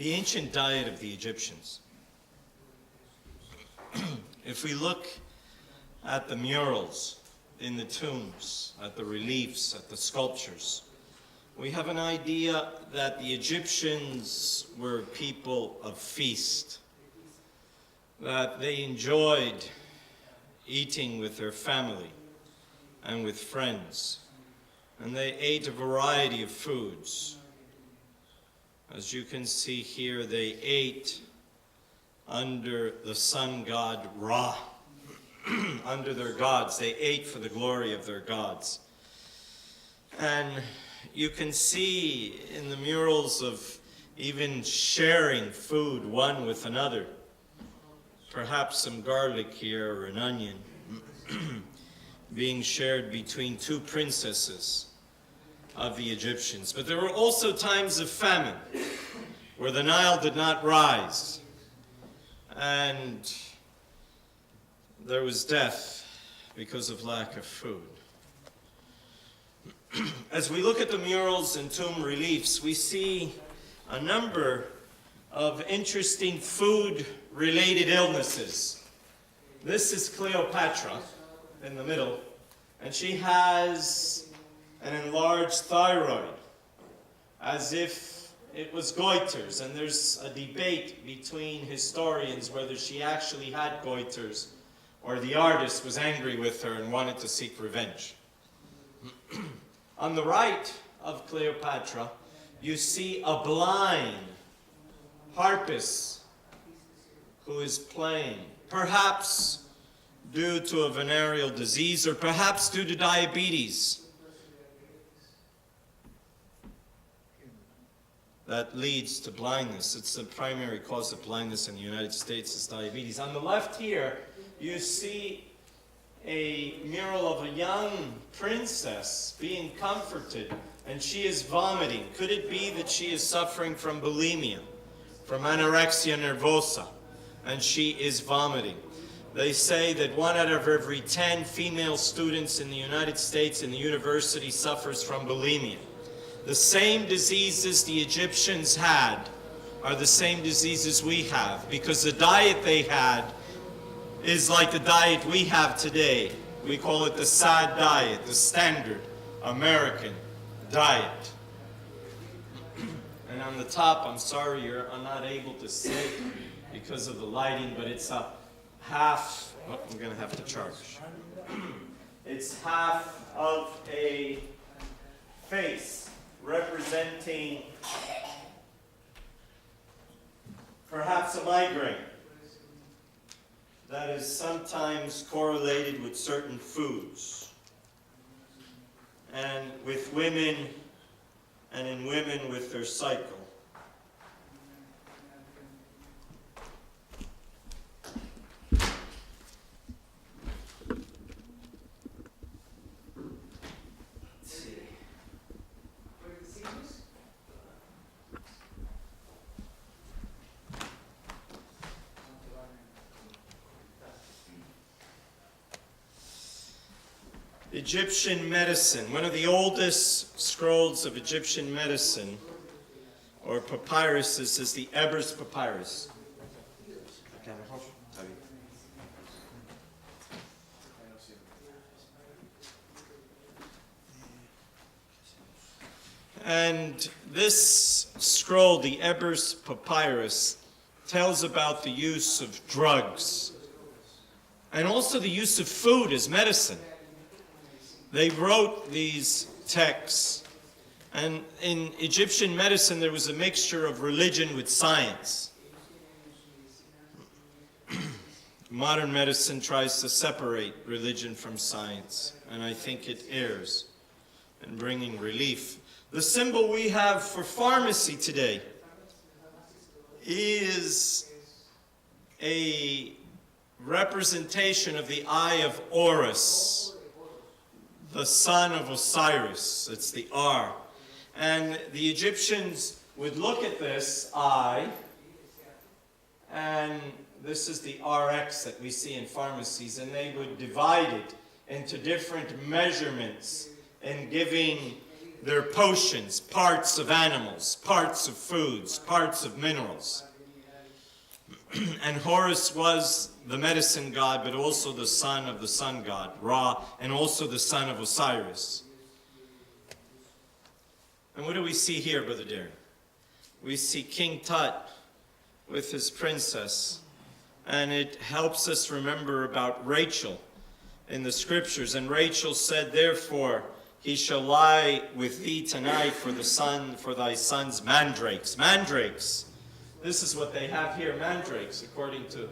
The ancient diet of the Egyptians. If we look at the murals in the tombs, at the reliefs, at the sculptures, we have an idea that the Egyptians were people of feast, that they enjoyed eating with their family and with friends, and they ate a variety of foods. As you can see here, they ate under the sun god Ra, under their gods. They ate for the glory of their gods. And you can see in the murals of even sharing food one with another, perhaps some garlic here or an onion being shared between two princesses of the Egyptians. But there were also times of famine where the Nile did not rise and there was death because of lack of food. As we look at the murals and tomb reliefs, we see a number of interesting food-related illnesses. This is Cleopatra in the middle, and she has an enlarged thyroid, as if it was goiters, and there's a debate between historians whether she actually had goiters or the artist was angry with her and wanted to seek revenge. On the right of Cleopatra, you see a blind harpist who is playing, perhaps due to a venereal disease or perhaps due to diabetes that leads to blindness. It's the primary cause of blindness in the United States is diabetes. On the left here, you see a mural of a young princess being comforted, and she is vomiting. Could it be that she is suffering from bulimia, from anorexia nervosa, and she is vomiting? They say that 1 out of every 10 female students in the United States in the university suffers from bulimia. The same diseases the Egyptians had are the same diseases we have, because the diet they had is like the diet we have today. We call it the SAD diet, the standard American diet. And on the top, I'm sorry I'm not able to see because of the lighting, but it's a half, oh, I'm going to have to charge. It's half of a face representing perhaps a migraine that is sometimes correlated with certain foods, and with women, and in women with their cycle. Egyptian medicine, one of the oldest scrolls of Egyptian medicine, or papyruses, is the Ebers Papyrus. And this scroll, the Ebers Papyrus, tells about the use of drugs and also the use of food as medicine. They wrote these texts, and in Egyptian medicine there was a mixture of religion with science. Modern medicine tries to separate religion from science, and I think it errs in bringing relief. The symbol we have for pharmacy today is a representation of the Eye of Horus, the son of Osiris. It's the R. And the Egyptians would look at this eye, and this is the RX that we see in pharmacies, and they would divide it into different measurements and giving their potions, parts of animals, parts of foods, parts of minerals. And Horus was the medicine god, but also the son of the sun god, Ra, and also the son of Osiris. And what do we see here, Brother Darren? We see King Tut with his princess. And it helps us remember about Rachel in the scriptures. And Rachel said, therefore, he shall lie with thee tonight for thy son's mandrakes. Mandrakes. This is what they have here, mandrakes, according to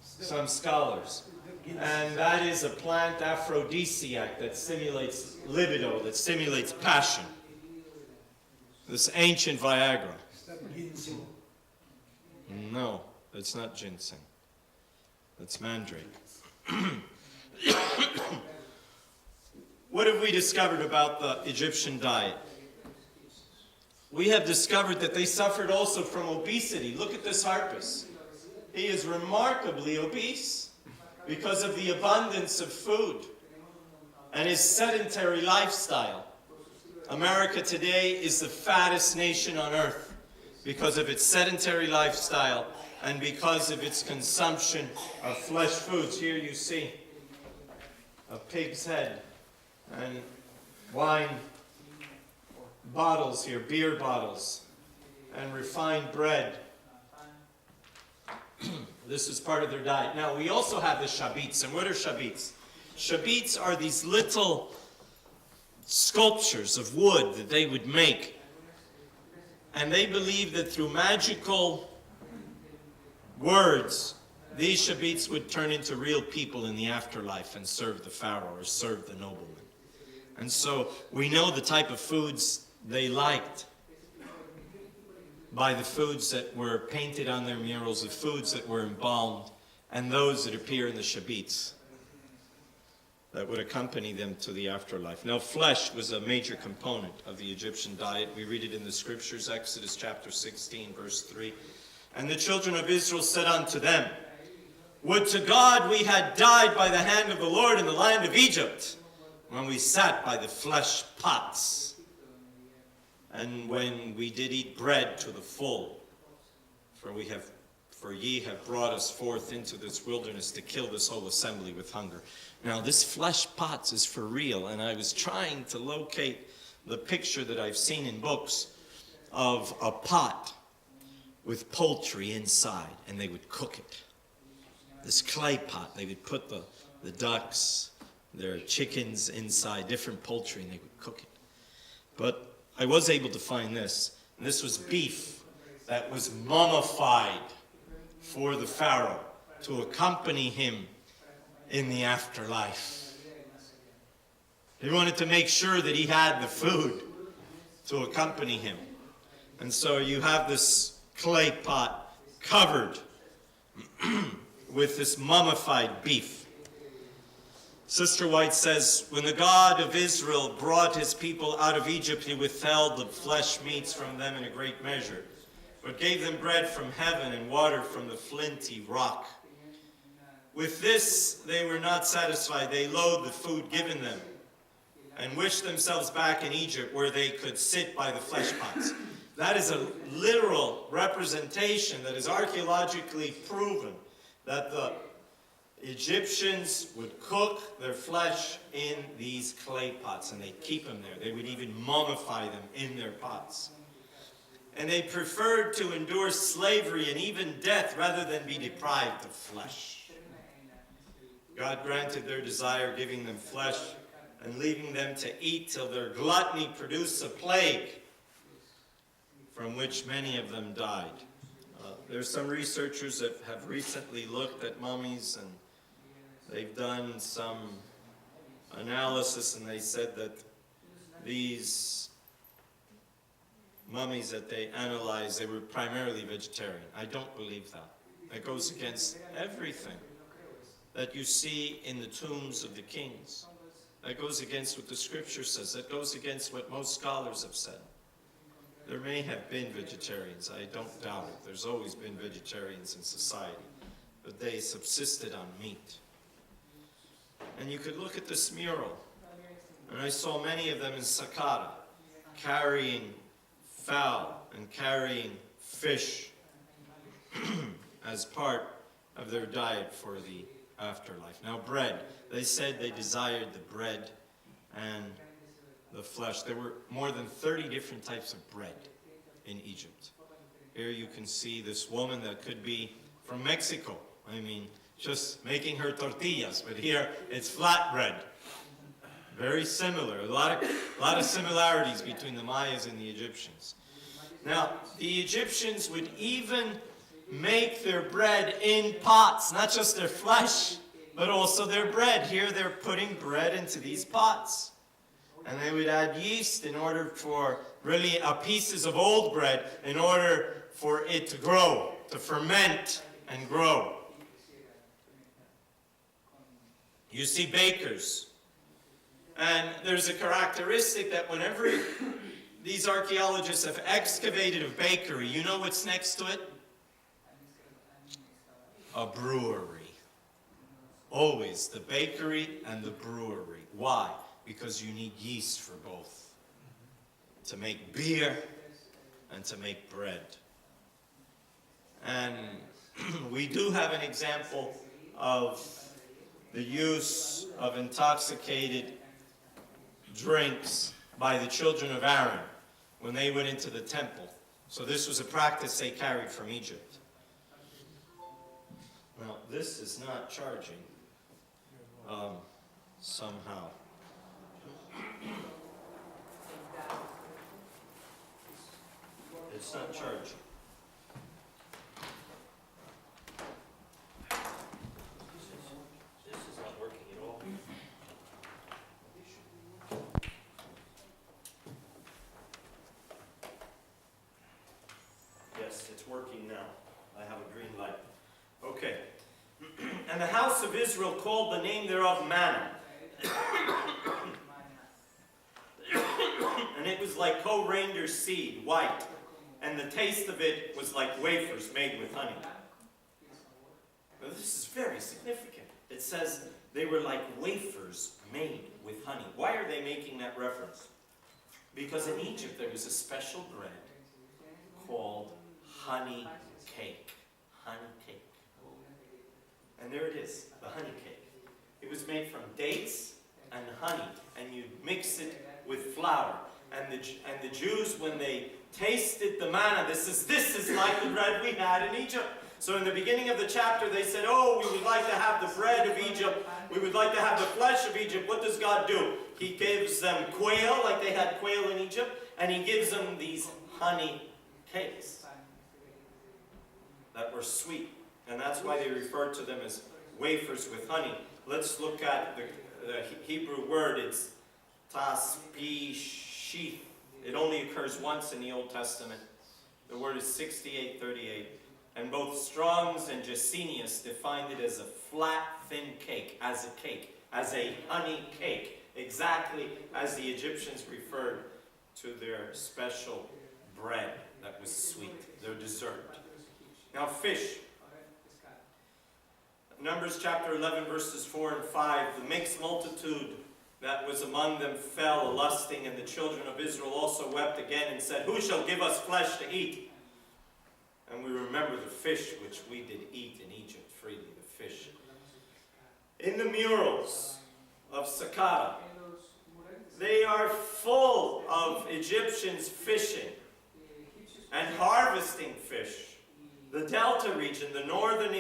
some scholars. And that is a plant aphrodisiac that stimulates libido, that stimulates passion. This ancient Viagra. No, it's not ginseng. That's mandrake. What have we discovered about the Egyptian diet? We have discovered that they suffered also from obesity. Look at this harpist. He is remarkably obese because of the abundance of food and his sedentary lifestyle. America today is the fattest nation on earth because of its sedentary lifestyle and because of its consumption of flesh foods. Here you see a pig's head and wine bottles here, beer bottles, and refined bread. This is part of their diet. Now, we also have the shabits. And what are shabits? Shabits are these little sculptures of wood that they would make. And they believe that through magical words, these shabits would turn into real people in the afterlife and serve the pharaoh or serve the nobleman. And so we know the type of foods they liked by the foods that were painted on their murals, the foods that were embalmed, and those that appear in the shabits that would accompany them to the afterlife. Now, flesh was a major component of the Egyptian diet. We read it in the scriptures, Exodus chapter 16, verse 3. And the children of Israel said unto them, would to God we had died by the hand of the Lord in the land of Egypt, when we sat by the flesh pots, and when we did eat bread to the full. For ye have brought us forth into this wilderness to kill this whole assembly with hunger. Now this flesh pots is for real, and I was trying to locate the picture that I've seen in books of a pot with poultry inside, and they would cook it. This clay pot, they would put the ducks, their chickens inside, different poultry, and they would cook it. But I was able to find this, and this was beef that was mummified for the pharaoh to accompany him in the afterlife. He wanted to make sure that he had the food to accompany him. And so you have this clay pot covered with this mummified beef. Sister White says, when the God of Israel brought his people out of Egypt, he withheld the flesh meats from them in a great measure, but gave them bread from heaven and water from the flinty rock. With this they were not satisfied. They loathed the food given them and wished themselves back in Egypt, where they could sit by the flesh pots. That is a literal representation that is archaeologically proven that the Egyptians would cook their flesh in these clay pots, and they'd keep them there. They would even mummify them in their pots. And they preferred to endure slavery and even death rather than be deprived of flesh. God granted their desire, giving them flesh and leaving them to eat till their gluttony produced a plague, from which many of them died. There's some researchers that have recently looked at mummies, and they've done some analysis, and they said that these mummies that they analyzed, they were primarily vegetarian. I don't believe that. That goes against everything that you see in the tombs of the kings. That goes against what the scripture says. That goes against what most scholars have said. There may have been vegetarians, I don't doubt it. There's always been vegetarians in society, but they subsisted on meat. And you could look at this mural, and I saw many of them in Saqqara, carrying fowl and carrying fish as part of their diet for the afterlife. Now bread, they said they desired the bread and the flesh. There were more than 30 different types of bread in Egypt. Here you can see this woman that could be from Mexico. I mean, just making her tortillas, but here it's flatbread. Very similar. A lot of similarities between the Mayas and the Egyptians. Now, the Egyptians would even make their bread in pots, not just their flesh, but also their bread. Here they're putting bread into these pots. And they would add yeast in order for really pieces of old bread in order for it to grow, to ferment and grow. You see bakers. And there's a characteristic that whenever these archaeologists have excavated a bakery, you know what's next to it? A brewery. Always the bakery and the brewery. Why? Because you need yeast for both. To make beer and to make bread. And we do have an example of the use of intoxicated drinks by the children of Aaron when they went into the temple. So this was a practice they carried from Egypt. Now, this is not charging somehow. It's not charging. This is not working at all. Yes, it's working now. I have a green light. Okay. And the house of Israel called the name thereof manna. And it was like co-reindeer seed, white. And the taste of it was like wafers made with honey. Now this is very significant. It says they were like wafers made with honey. Why are they making that reference? Because in Egypt there was a special bread called honey cake. Honey cake. And there it is, the honey cake. It was made from dates and honey, and you'd mix it with flour. And the Jews, when they tasted the manna, this is like the bread we had in Egypt. So in the beginning of the chapter, they said, oh, we would like to have the bread of Egypt. We would like to have the flesh of Egypt. What does God do? He gives them quail, like they had quail in Egypt, and he gives them these honey cakes that were sweet. And that's why they refer to them as wafers with honey. Let's look at the Hebrew word. It's taspishith. It only occurs once in the Old Testament. The word is 6838. And both Strong's and Gesenius defined it as a flat, thin cake, as a honey cake, exactly as the Egyptians referred to their special bread that was sweet, their dessert. Now fish. Numbers chapter 11, verses 4 and 5. The mixed multitude that was among them fell lusting, and the children of Israel also wept again and said, who shall give us flesh to eat? And we remember the fish which we did eat in Egypt freely, the fish. In the murals of Saqqara, they are full of Egyptians fishing and harvesting fish. The Delta region, the northern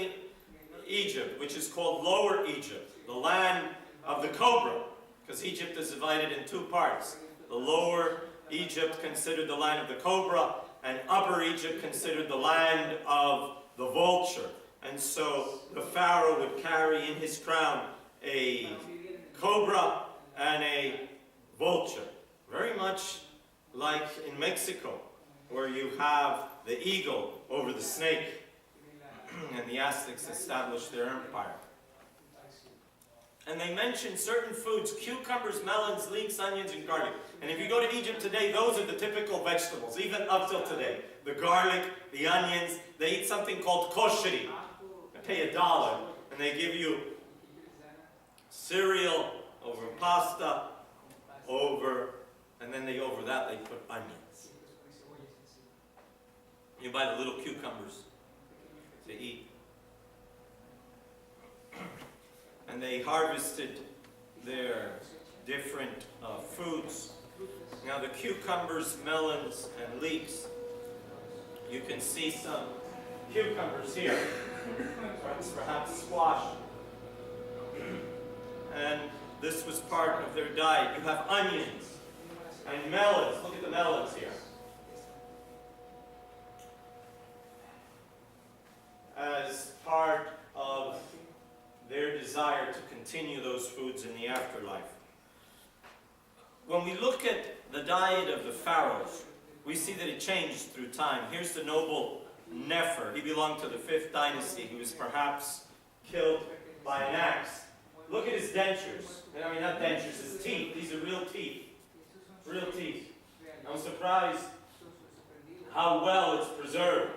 Egypt, which is called Lower Egypt, the land of the cobra, because Egypt is divided in two parts. The Lower Egypt considered the land of the cobra, and Upper Egypt considered the land of the vulture. And so the Pharaoh would carry in his crown a cobra and a vulture. Very much like in Mexico, where you have the eagle over the snake, and the Aztecs established their empire. And they mention certain foods: cucumbers, melons, leeks, onions, and garlic. And if you go to Egypt today, those are the typical vegetables, even up till today. The garlic, the onions. They eat something called kosheri. They pay $1, and they give you cereal over pasta, over And then over that they put onions. You buy the little cucumbers to eat. And they harvested their different foods. Now the cucumbers, melons, and leeks, you can see some cucumbers here, perhaps squash. And this was part of their diet. You have onions and melons. Look at the melons here. As part of their desire to continue those foods in the afterlife. When we look at the diet of the pharaohs, we see that it changed through time. Here's the noble Nefer. He belonged to the 5th dynasty. He was perhaps killed by an axe. Look at his dentures. I mean, not dentures, his teeth. These are real teeth. Real teeth. I'm surprised how well it's preserved.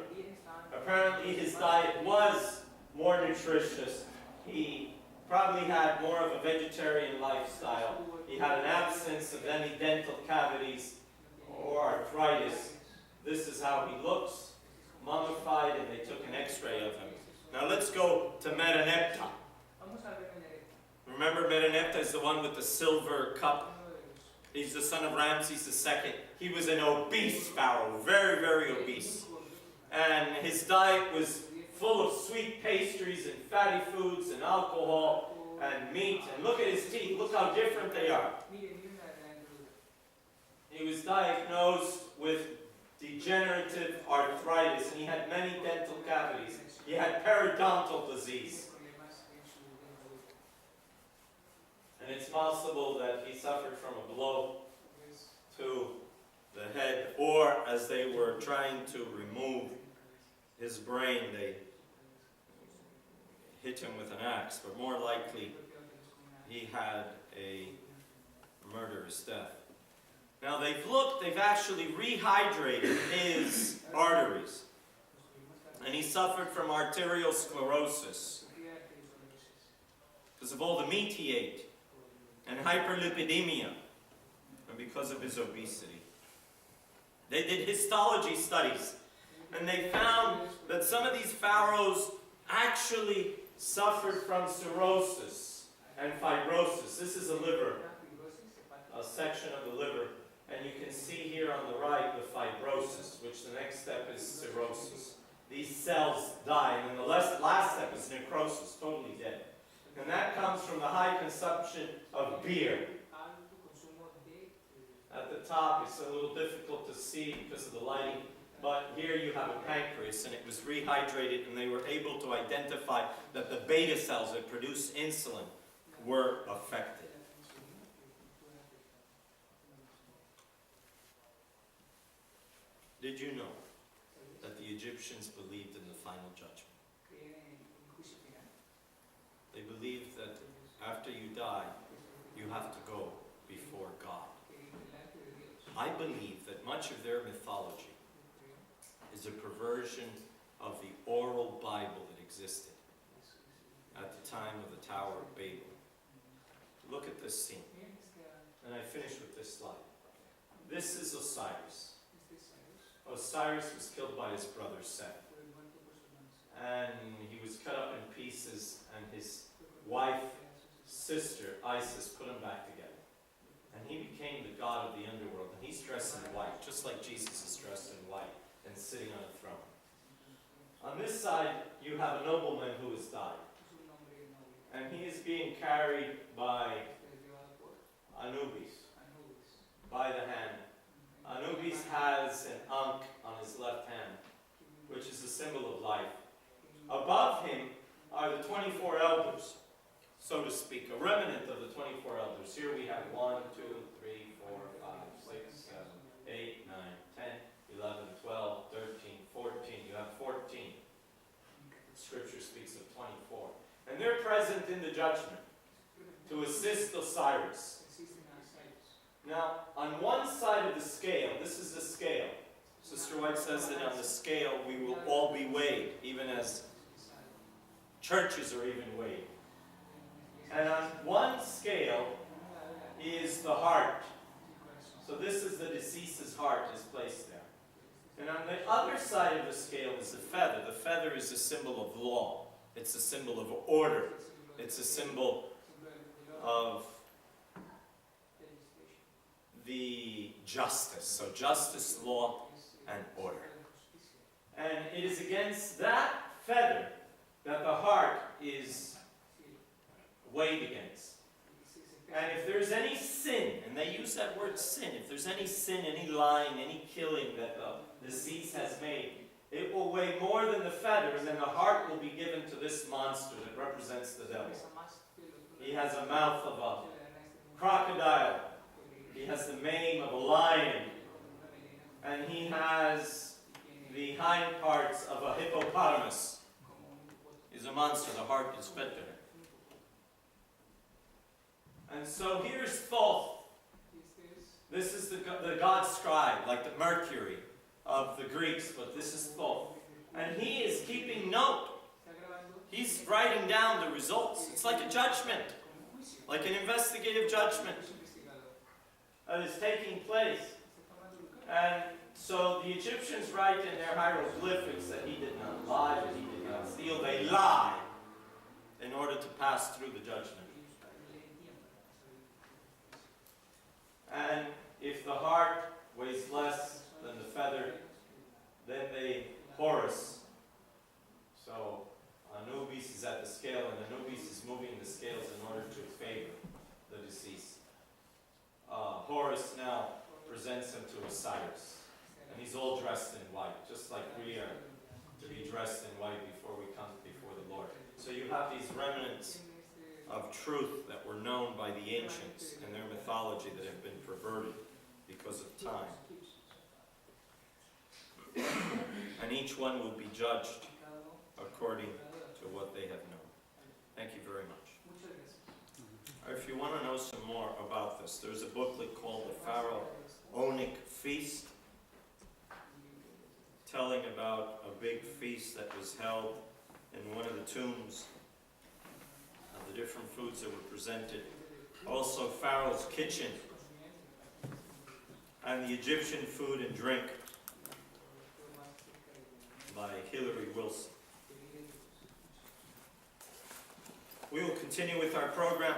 Apparently his diet was more nutritious. He probably had more of a vegetarian lifestyle. He had an absence of any dental cavities or arthritis. This is how he looks, mummified, and they took an x-ray of him. Now let's go to Mereneptah. Remember, Mereneptah is the one with the silver cup. He's the son of Ramses II. He was an obese pharaoh, very, very obese. And his diet was full of sweet pastries and fatty foods and alcohol and meat. And look at his teeth. Look how different they are. He was diagnosed with degenerative arthritis, and he had many dental cavities. He had periodontal disease. And it's possible that he suffered from a blow to the head, or as they were trying to remove his brain, they hit him with an axe, but more likely he had a murderous death. Now they've actually rehydrated his arteries, and he suffered from arterial sclerosis because of all the meat he ate, and hyperlipidemia, and because of his obesity. They did histology studies, and they found that some of these pharaohs actually suffered from cirrhosis and fibrosis. This is a liver, a section of the liver, and you can see here on the right the fibrosis, which the next step is cirrhosis. These cells die, and then the last step is necrosis, totally dead. And that comes from the high consumption of beer. At the top, it's a little difficult to see because of the lighting, but here you have a pancreas, and it was rehydrated, and they were able to identify that the beta cells that produce insulin were affected. Did you know that the Egyptians believed in the final judgment? They believed that after you die, you have to go before God. I believe that much of their mythology is a perversion of the oral Bible that existed at the time of the Tower of Babel. Look at this scene. And I finish with this slide. This is Osiris. Osiris was killed by his brother Seth. And he was cut up in pieces, and his wife, sister, Isis, put him back together. And he became the god of the underworld. And he's dressed in white, just like Jesus is dressed in white, and sitting on a throne. On this side, you have a nobleman who has died. And he is being carried by Anubis, by the hand. Anubis has an ankh on his left hand, which is a symbol of life. Above him are the 24 elders, so to speak, a remnant of the 24 elders. Here we have 1, 2, 3, 4, 5, 6, 7, 8, 9, 10, 11, 12, 13, 14. You have 14. Scripture speaks of 24. And they're present in the judgment to assist Osiris. Now, on one side of the scale, this is the scale. Sister White says that on the scale we will all be weighed, even as churches are even weighed. And on one scale is the heart. So this is the deceased's heart is placed there. And on the other side of the scale is the feather. The feather is a symbol of law. It's a symbol of order. It's a symbol of the justice. So justice, law, and order. And it is against that feather that the heart is weighed against. And if there's any sin, and they use that word sin, if there's any sin, any lying, any killing that the deceased has made, it will weigh more than the feather, and then the heart will be given to this monster that represents the devil. He has a mouth of a crocodile. He has the mane of a lion. And he has the hind parts of a hippopotamus. He's a monster. The heart is fed to him. And so here's Thoth. This is the god scribe, like the Mercury of the Greeks, but this is Thoth. And he is keeping note. He's writing down the results. It's like a judgment, like an investigative judgment that is taking place. And so the Egyptians write in their hieroglyphics that he did not lie, that he did not steal. They lie in order to pass through the judgment. And if the heart weighs less than the feather, then they Horus. So Anubis is at the scale, and Anubis is moving the scales in order to favor the deceased. Horus now presents him to Osiris, and he's all dressed in white, just like we are to be dressed in white before we come before the Lord. So you have these remnants of truth that were known by the ancients and their mythology that have been perverted because of time. And each one will be judged according to what they have known. Thank you very much. If you want to know some more about this, there's a booklet called The Pharaonic Feast, telling about a big feast that was held in one of the tombs, of the different foods that were presented. Also Pharaoh's Kitchen, and the Egyptian Food and Drink by Hilary Wilson. We will continue with our program.